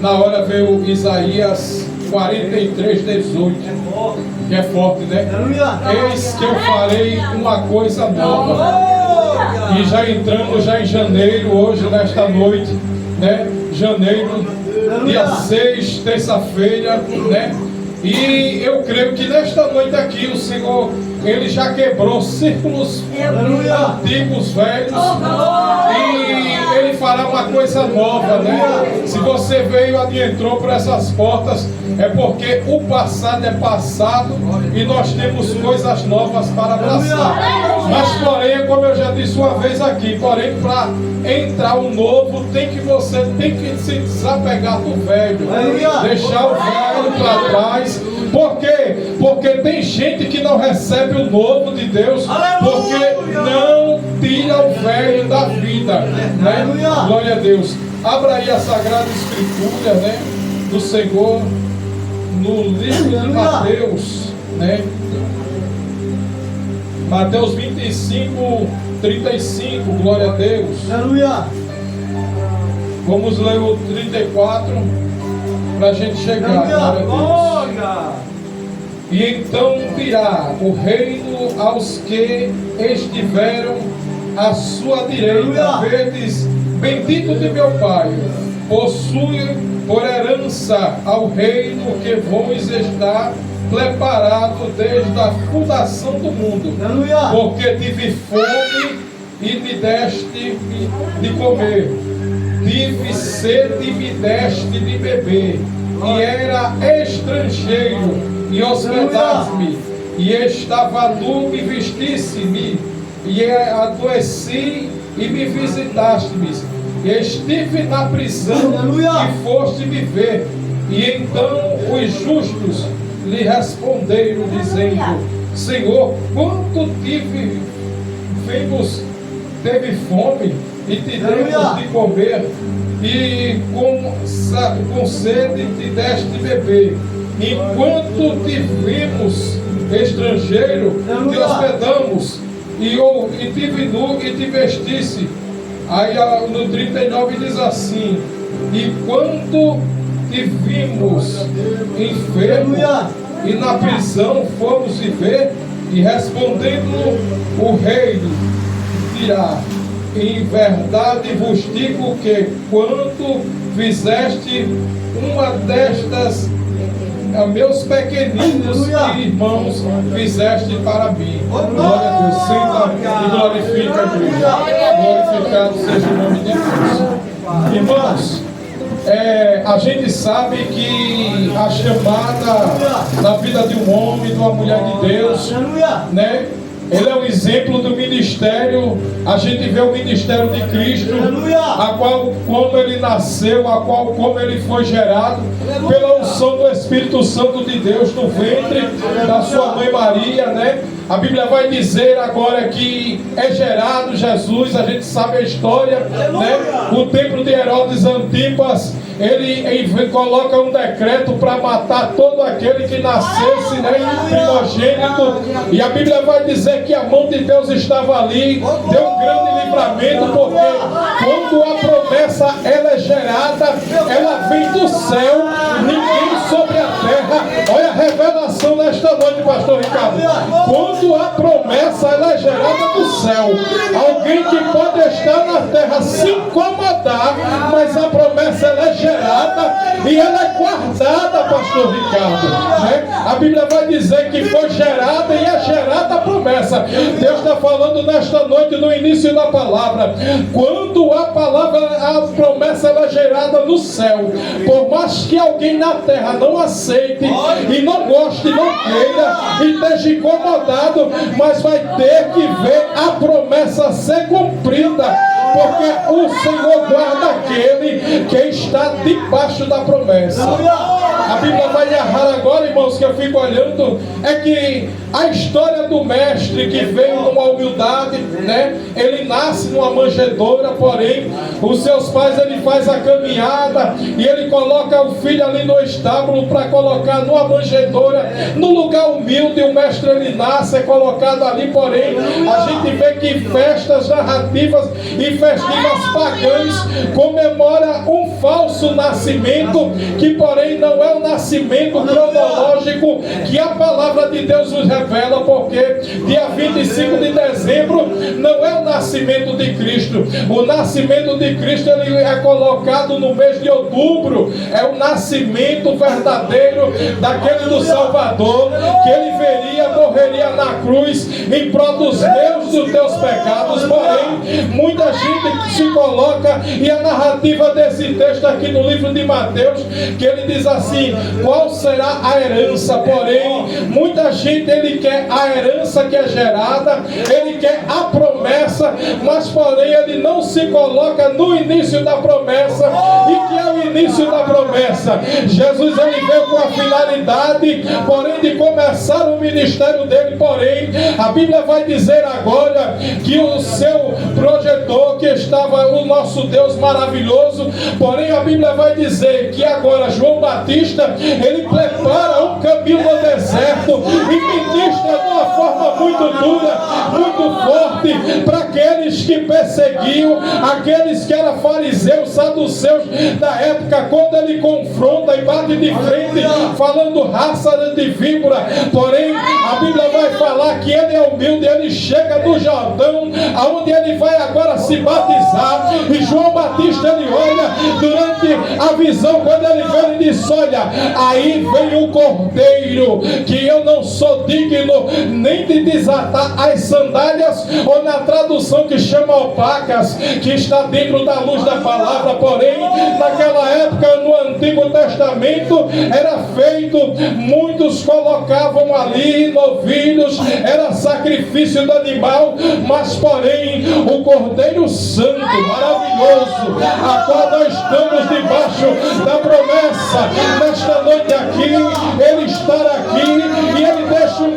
Na hora veio Isaías 43:18, que é forte, né? Eis que eu farei uma coisa nova. E já entramos em janeiro, hoje, nesta noite, né? Janeiro, dia 6, terça-feira, né? E eu creio que nesta noite aqui o Senhor, Ele já quebrou círculos antigos, velhos, e Ele fará uma coisa nova, né? Se você veio e entrou por essas portas, é porque o passado é passado e nós temos coisas novas para abraçar. Mas porém, como eu já disse uma vez aqui, porém para entrar o novo, você tem que se desapegar do velho, deixar o velho para trás. Por quê? Porque tem gente que não recebe o novo de Deus, porque não tira o velho da vida, né? Glória a Deus. Abra aí a Sagrada Escritura, né, do Senhor, no livro de Mateus, né? Mateus 25:35, glória a Deus. Vamos ler o 34 para a gente chegar. Glória a Deus. E então dirá o reino aos que estiveram à sua direita: verdes, bendito de meu Pai, possui por herança ao reino que vos está preparado desde a fundação do mundo. Porque tive fome e me deste de comer, tive sede e me deste de beber, e era estrangeiro e hospedaste-me, e estava nu e vestisse-me, e adoeci e me visitaste-me, e estive na prisão e foste me ver. E então os justos lhe responderam, dizendo: Senhor, quanto teve fome e te demos de comer, e com sede te deste de beber. Enquanto te vimos estrangeiro, te hospedamos, e te vi nu e te vestisse. Aí no 39 diz assim: e quando te vimos enfermo e na prisão fomos te ver. E respondendo o rei dirá: em verdade vos digo que quanto fizeste uma destas a meus pequeninos irmãos, fizeste para mim. Glória a Deus. Senta e glorifica a igreja. Glorificado seja o nome de Deus. Irmãos, a gente sabe que a chamada na vida de um homem, de uma mulher de Deus, né? Ele é um exemplo do ministério. A gente vê o ministério de Cristo, a qual como ele nasceu, a qual como ele foi gerado pela unção do Espírito Santo de Deus no ventre da sua mãe Maria, né? A Bíblia vai dizer agora que é gerado Jesus. A gente sabe a história, né? O templo de Herodes Antipas, ele coloca um decreto para matar todo aquele que nascesse, né, primogênito. E a Bíblia vai dizer que a mão de Deus estava ali, deu um grande livramento, porque quando a promessa ela é gerada, ela vem do céu, ninguém sobre a terra. Olha a revelação nesta noite, pastor Ricardo. Quando a promessa ela é gerada do céu, alguém que pode estar na terra se incomodar, mas a promessa ela é gerada e ela é guardada, pastor Ricardo, né? A Bíblia vai dizer que foi gerada e é gerada a promessa. Deus está falando nesta noite, no início da palavra, quando a palavra, a promessa ela é gerada no céu, por mais que alguém na terra não aceite e não goste, não queira e esteja incomodado, mas vai ter que ver a promessa ser cumprida, porque o Senhor guarda aquele que está debaixo da promessa. A Bíblia vai narrar agora, irmãos, que eu fico olhando, é que A história do mestre que veio numa humildade, né? Ele nasce numa manjedoura, porém, os seus pais, ele faz a caminhada e ele coloca o filho ali no estábulo para colocar numa manjedoura, no lugar humilde. O mestre, ele nasce, é colocado ali, porém, a gente vê que festas narrativas e festivas pagãs comemora um falso nascimento, que porém não é o nascimento cronológico que a palavra de Deus nos revela, porque dia 25 de dezembro não é o nascimento de Cristo. O nascimento de Cristo, ele é colocado no mês de outubro. É o nascimento verdadeiro daquele do Salvador, que ele veria, morreria na cruz em prol dos meus, dos teus pecados. Porém, muita gente se coloca, e a narrativa desse texto aqui no livro de Mateus, que ele diz assim: qual será a herança? Porém, muita gente, ele quer a herança que é gerada, ele quer a promessa, mas porém ele não se coloca no início da promessa. E que é o início da promessa? Jesus, ele veio com a finalidade, porém, de começar o ministério dele. Porém, a Bíblia vai dizer agora que o seu projetor, que estava o nosso Deus maravilhoso, porém a Bíblia vai dizer que agora João Batista, ele prepara um caminho no deserto e ministra de uma forma muito dura, muito forte, para aqueles que perseguiam, aqueles que eram fariseus, saduceus da época. Quando ele confronta e bate de frente, falando raça de víbora, porém a Bíblia vai falar que ele é humilde. Ele chega do Jordão, aonde ele vai agora se batizar, e João Batista, ele olha durante a visão, quando ele vê, ele diz: olha, aí vem o Cordeiro, que eu não sou digno nem de desatar as sandálias, ou na tradução que chama opacas, que está dentro da luz da palavra. Porém, naquela época, no Antigo Testamento, era feito, muitos colocavam ali novilhos, era sacrifício do animal, mas porém, o Cordeiro Santo, maravilhoso, a qual nós estamos debaixo da promessa, nesta noite aqui, ele está aqui, e ele deixa um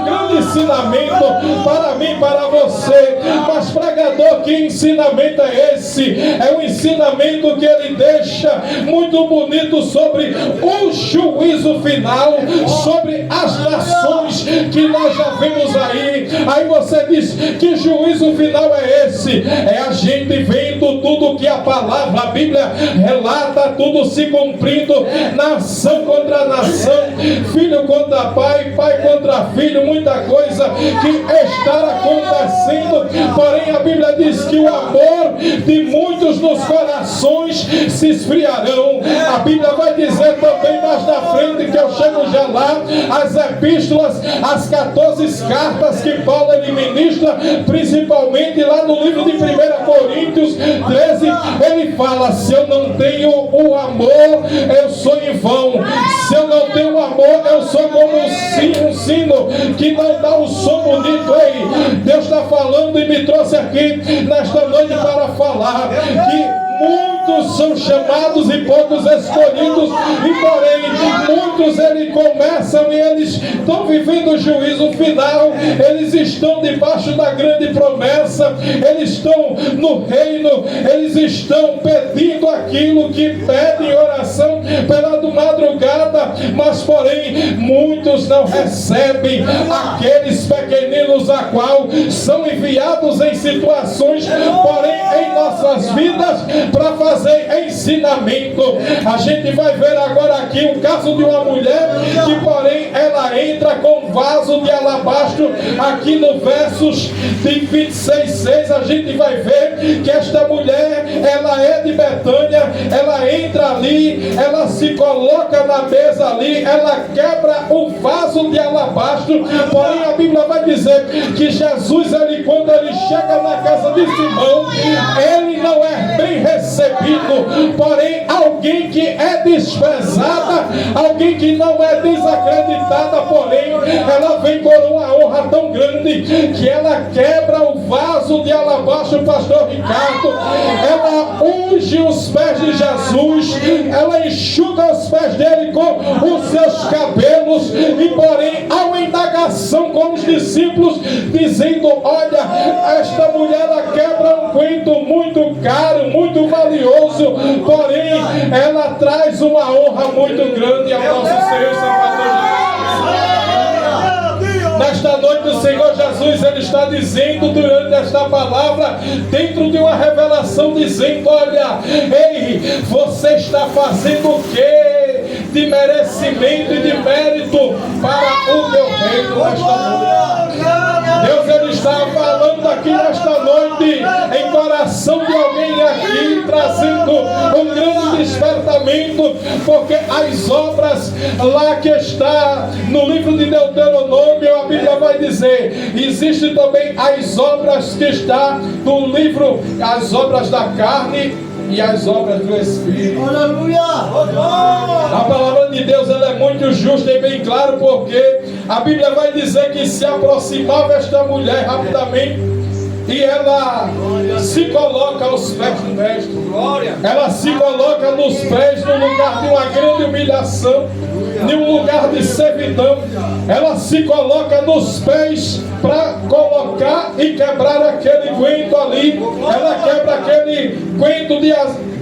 grande ensinamento para mim, para você. Mas pregador, que ensinamento é esse? É um ensinamento que ele deixa muito bonito sobre o juízo final, sobre as nações que nós já vimos aí. Aí você diz: que juízo final é esse? É a gente vendo tudo que a palavra, a Bíblia relata, tudo se cumprindo, nação contra nação, filho contra pai, pai contra filho, muita coisa que está acontecendo. Porém, a Bíblia diz que o amor de muitos nos corações se esfriarão. A Bíblia vai dizer também mais na frente, que eu chego já lá, as epístolas, as 14 cartas que Paulo, ele ministra, principalmente lá no livro de 1 Coríntios 13, ele fala: se eu não tenho o amor, eu sou em vão. Se eu não tenho o amor, eu sou como um sino que não dá um som bonito. Ei, Deus está falando e me trouxe aqui nesta noite para falar que muitos são chamados e poucos escolhidos, e porém muitos eles começam e eles estão vivendo o juízo final. Eles estão debaixo da grande promessa, eles estão no reino, eles estão pedindo aquilo que pedem em oração pela madrugada, mas porém muitos não recebem. Aqueles pequeninos a qual são enviados em situações, porém em nossas vidas, para fazer ensinamento. A gente vai ver agora aqui o caso de uma mulher que porém ela entra com vaso de alabastro. Aqui no versos de 26:6 a gente vai ver que esta mulher, ela é de Betânia, ela entra ali, ela se coloca na mesa ali, ela quebra o vaso de alabastro. Porém a Bíblia vai dizer que Jesus, ele, quando ele chega na casa de Simão, ele não é bem recebido. Porém alguém que é desprezada, alguém que não é desacreditada, porém ela vem com uma honra tão grande que ela quebra o vaso de alabastro, pastor Ricardo. Ela unge os pés de Jesus, ela enxuga os pés dele com os seus cabelos, e porém há uma indagação com os discípulos, dizendo: olha, esta mulher ela quebra um quento muito caro, muito valioso, porém ela traz uma honra muito grande ao nosso Senhor e Salvador Jesus. Nesta noite o Senhor Jesus ele está dizendo durante esta palavra, dentro de uma revelação, dizendo: olha, ei, você está fazendo o quê de merecimento e de mérito para o meu reino nesta noite? Deus ele está falando aqui nesta noite em coração de alguém aqui, trazendo um grande despertamento, porque as obras lá que está no livro de Deuteronômio, a Bíblia vai dizer, existe também as obras que está no livro, as obras da carne e as obras do Espírito. Aleluia! A palavra de Deus ela é muito justa e bem clara, porque a Bíblia vai dizer que se aproximava esta mulher rapidamente e ela se coloca aos pés do mestre. Ela se coloca nos pés no lugar de uma grande humilhação, em um lugar de servidão. Ela se coloca nos pés para colocar e quebrar aquele quento ali. Ela quebra aquele quento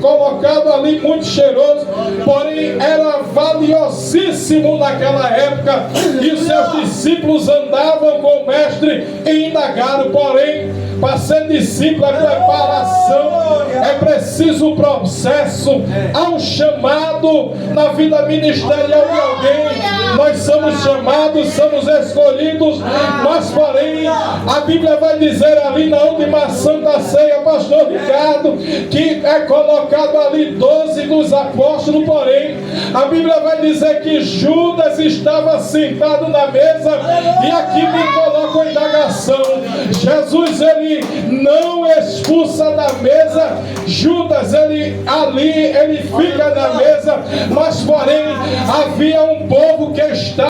colocado ali muito cheiroso, porém era valiosíssimo naquela época, e os seus discípulos andavam com o mestre e indagaram. Porém, para ser discípulo é preparação, é preciso processo, há um chamado na vida ministerial de alguém. Nós somos chamados, somos escolhidos, mas porém a Bíblia vai dizer ali na última Santa Ceia, pastor Ricardo, que é colocado ali 12 dos apóstolos, porém a Bíblia vai dizer que Judas estava sentado na mesa, e aqui me coloca a indagação. Jesus ele não expulsa da mesa Judas, ele fica na mesa, mas porém havia um povo que está